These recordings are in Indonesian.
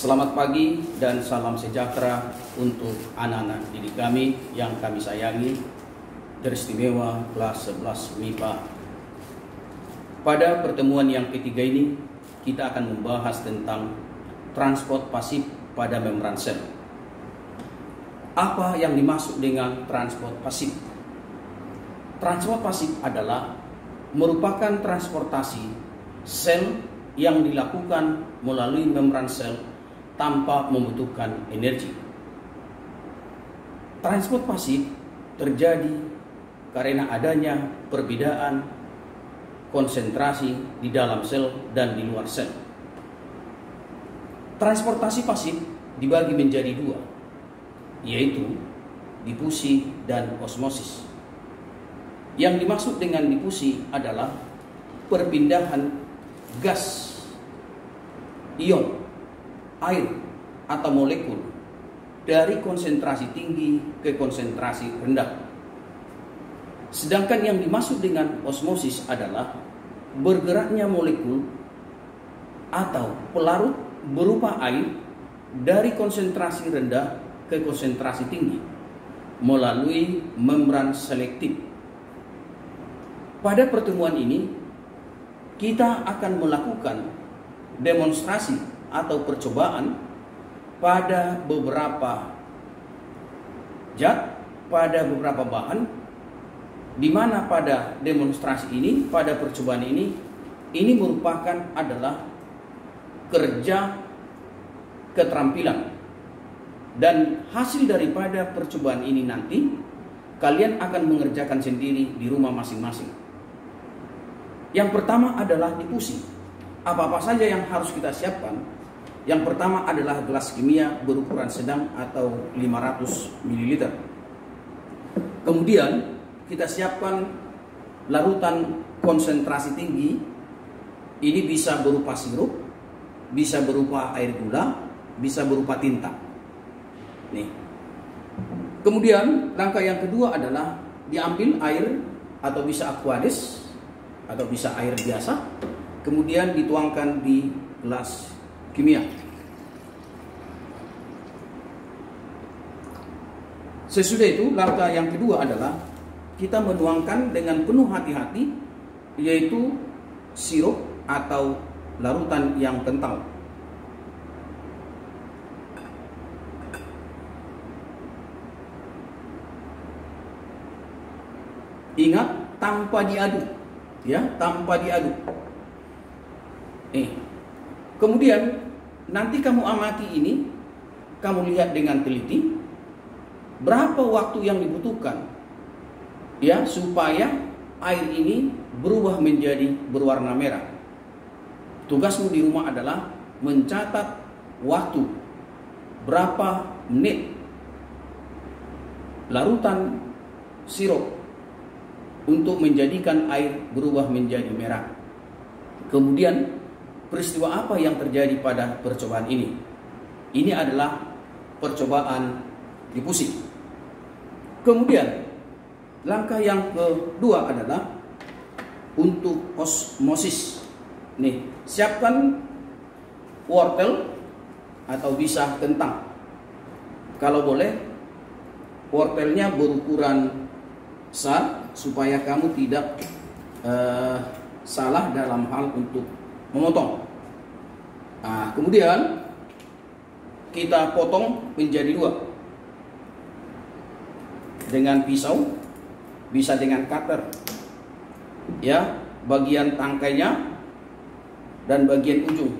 Selamat pagi dan salam sejahtera untuk anak-anak didik kami yang kami sayangi, teristimewa kelas 11 MIPA. Pada pertemuan yang ketiga ini, kita akan membahas tentang transport pasif pada membran sel. Apa yang dimaksud dengan transport pasif? Transport pasif adalah merupakan transportasi sel yang dilakukan melalui membran sel tanpa membutuhkan energi. Transport pasif terjadi karena adanya perbedaan konsentrasi di dalam sel dan di luar sel. Transportasi pasif dibagi menjadi dua, yaitu difusi dan osmosis. Yang dimaksud dengan difusi adalah perpindahan gas, ion, air atau molekul dari konsentrasi tinggi ke konsentrasi rendah. Sedangkan yang dimaksud dengan osmosis adalah bergeraknya molekul atau pelarut berupa air dari konsentrasi rendah ke konsentrasi tinggi melalui membran selektif. Pada pertemuan ini kita akan melakukan demonstrasi atau percobaan pada beberapa zat, pada beberapa bahan, di mana pada demonstrasi ini, pada percobaan ini merupakan adalah kerja keterampilan, dan hasil daripada percobaan ini nanti kalian akan mengerjakan sendiri di rumah masing-masing. Yang pertama adalah difusi. Apa-apa saja yang harus kita siapkan? Yang pertama adalah gelas kimia berukuran sedang atau 500 ml. Kemudian kita siapkan larutan konsentrasi tinggi. Ini bisa berupa sirup, bisa berupa air gula, bisa berupa tinta. Nih. Kemudian langkah yang kedua adalah diambil air atau bisa aqueous atau bisa air biasa, kemudian dituangkan di gelas kimia. Sesudah itu langkah yang kedua adalah kita menuangkan dengan penuh hati-hati, yaitu sirup atau larutan yang kental. Ingat, tanpa diaduk, ya, tanpa diaduk. Kemudian nanti kamu amati ini, kamu lihat dengan teliti berapa waktu yang dibutuhkan, ya, supaya air ini berubah menjadi berwarna merah. Tugasmu di rumah adalah mencatat waktu berapa menit larutan sirup untuk menjadikan air berubah menjadi merah. Kemudian peristiwa apa yang terjadi pada percobaan ini? Ini adalah percobaan difusi. Kemudian langkah yang kedua adalah untuk osmosis. Nih, siapkan wortel atau bisa kentang. Kalau boleh wortelnya berukuran besar supaya kamu tidak salah dalam hal untuk memotong. Nah, kemudian kita potong menjadi dua dengan pisau, bisa dengan cutter, ya, bagian tangkainya dan bagian ujung.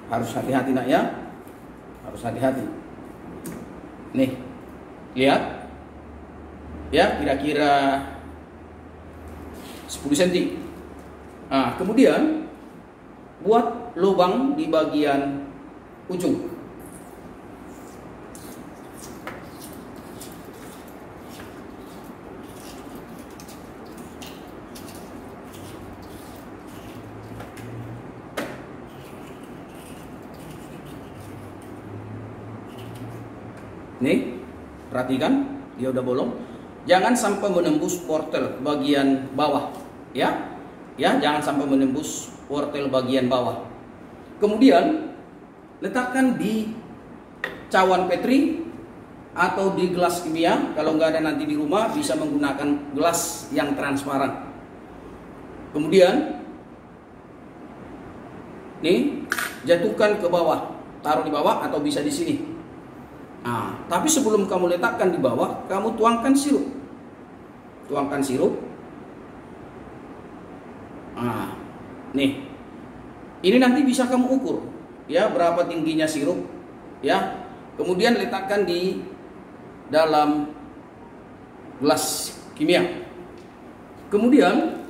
Harus hati-hati nak, ya, harus hati-hati. Nih, lihat, ya, kira-kira 10 cm. Nah, kemudian buat lubang di bagian ujung. Nih, perhatikan, dia udah bolong. Jangan sampai menembus wortel bagian bawah, ya. Ya, jangan sampai menembus wortel bagian bawah. Kemudian letakkan di cawan Petri atau di gelas kimia. Kalau nggak ada nanti di rumah bisa menggunakan gelas yang transparan. Kemudian nih jatuhkan ke bawah, taruh di bawah atau bisa di sini. Nah, tapi sebelum kamu letakkan di bawah, kamu tuangkan sirup. Tuangkan sirup. Nah, nih. Ini nanti bisa kamu ukur ya berapa tingginya sirup ya. Kemudian letakkan di dalam gelas kimia. Kemudian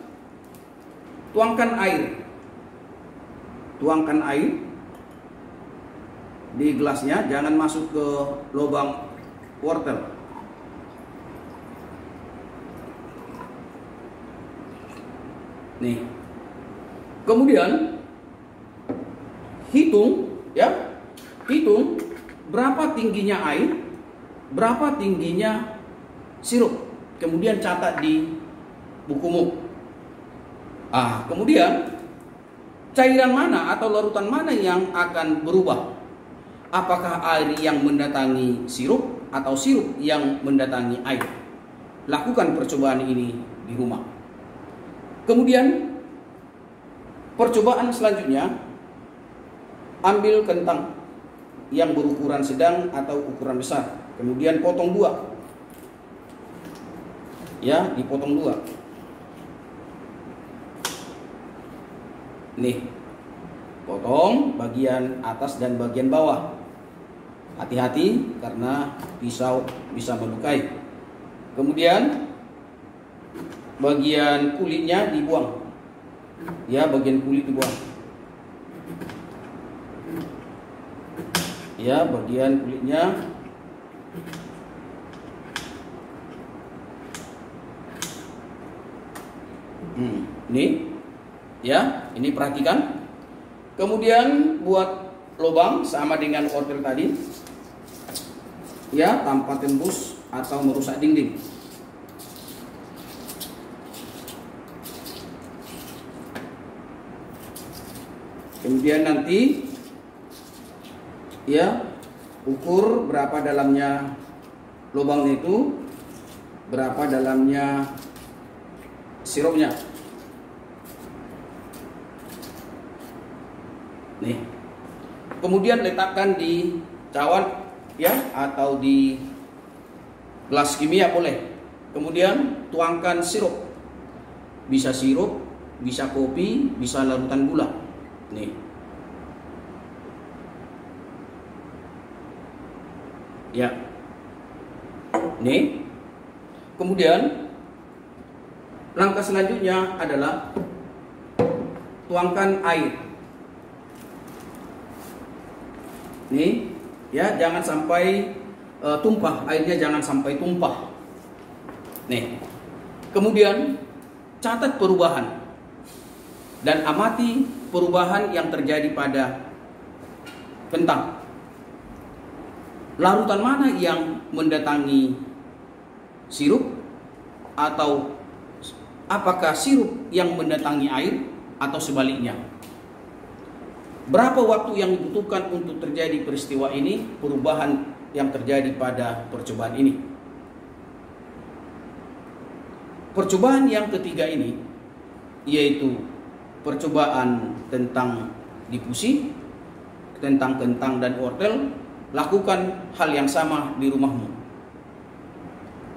tuangkan air. Tuangkan air di gelasnya, jangan masuk ke lubang wortel. Nih. Kemudian hitung berapa tingginya air, berapa tingginya sirup. Kemudian catat di bukumu. Kemudian cairan mana atau larutan mana yang akan berubah? Apakah air yang mendatangi sirup atau sirup yang mendatangi air? Lakukan percobaan ini di rumah. Kemudian percobaan selanjutnya, ambil kentang yang berukuran sedang atau ukuran besar. Kemudian potong dua. Ya, dipotong dua. Nih, potong bagian atas dan bagian bawah. Hati-hati karena pisau bisa melukai. Kemudian bagian kulitnya dibuang. Ya, bagian kulit dibuang. Ya, bagian kulitnya. Ini. Ya, ini perhatikan. Kemudian buat lubang sama dengan wortel tadi. Ya, tanpa tembus atau merusak dinding. Kemudian nanti ya ukur berapa dalamnya lubangnya itu, berapa dalamnya sirupnya. Nih. Kemudian letakkan di cawan ya atau di gelas kimia boleh. Kemudian tuangkan sirup. Bisa sirup, bisa kopi, bisa larutan gula. Nih. Ya. Nih. Kemudian langkah selanjutnya adalah tuangkan air. Nih, ya jangan sampai tumpah, airnya jangan sampai tumpah. Nih. Kemudian catat perubahan dan amati perubahan yang terjadi pada kentang. Larutan mana yang mendatangi sirup atau apakah sirup yang mendatangi air atau sebaliknya? Berapa waktu yang dibutuhkan untuk terjadi peristiwa ini, perubahan yang terjadi pada percobaan ini? Percobaan yang ketiga ini, yaitu percobaan tentang difusi, tentang kentang dan wortel, lakukan hal yang sama di rumahmu.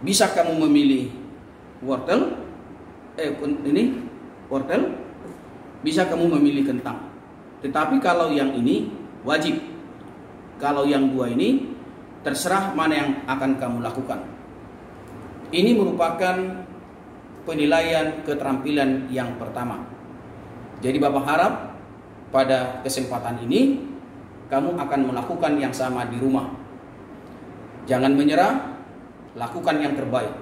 Bisa kamu memilih wortel, wortel, bisa kamu memilih kentang. Tetapi kalau yang ini wajib. Kalau yang dua ini terserah mana yang akan kamu lakukan. Ini merupakan penilaian keterampilan yang pertama. Jadi Bapak harap pada kesempatan ini kamu akan melakukan yang sama di rumah. Jangan menyerah, lakukan yang terbaik.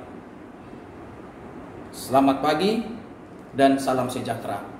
Selamat pagi dan salam sejahtera.